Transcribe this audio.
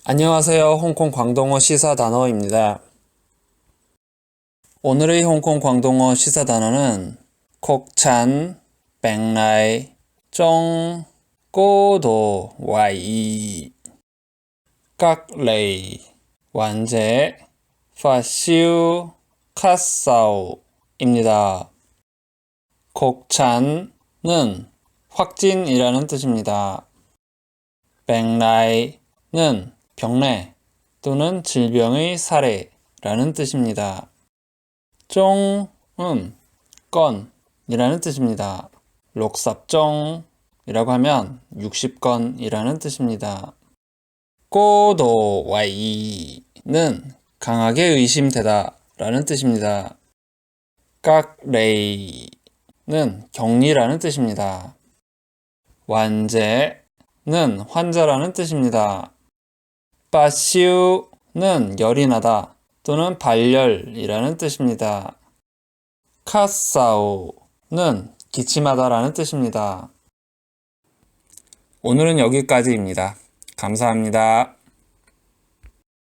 안녕하세요. 홍콩 광동어 시사 단어입니다. 오늘의 홍콩 광동어 시사 단어는 콕찬, 뱅라이, 쫑, 꼬도, 와이, 깍레이, 완제, 파시우, 카사오입니다. 콕찬은 확진이라는 뜻입니다. 뱅라이는 병례 또는 질병의 사례라는 뜻입니다. 쫑은 건이라는 뜻입니다. 록삽쫑이라고 하면 60건이라는 뜻입니다. 꼬도 와이는 강하게 의심되다 라는 뜻입니다. 깍레이는 격리라는 뜻입니다. 완제는 환자라는 뜻입니다. 빠시우는 열이 나다 또는 발열이라는 뜻입니다. 카사오는 기침하다 라는 뜻입니다. 오늘은 여기까지입니다. 감사합니다.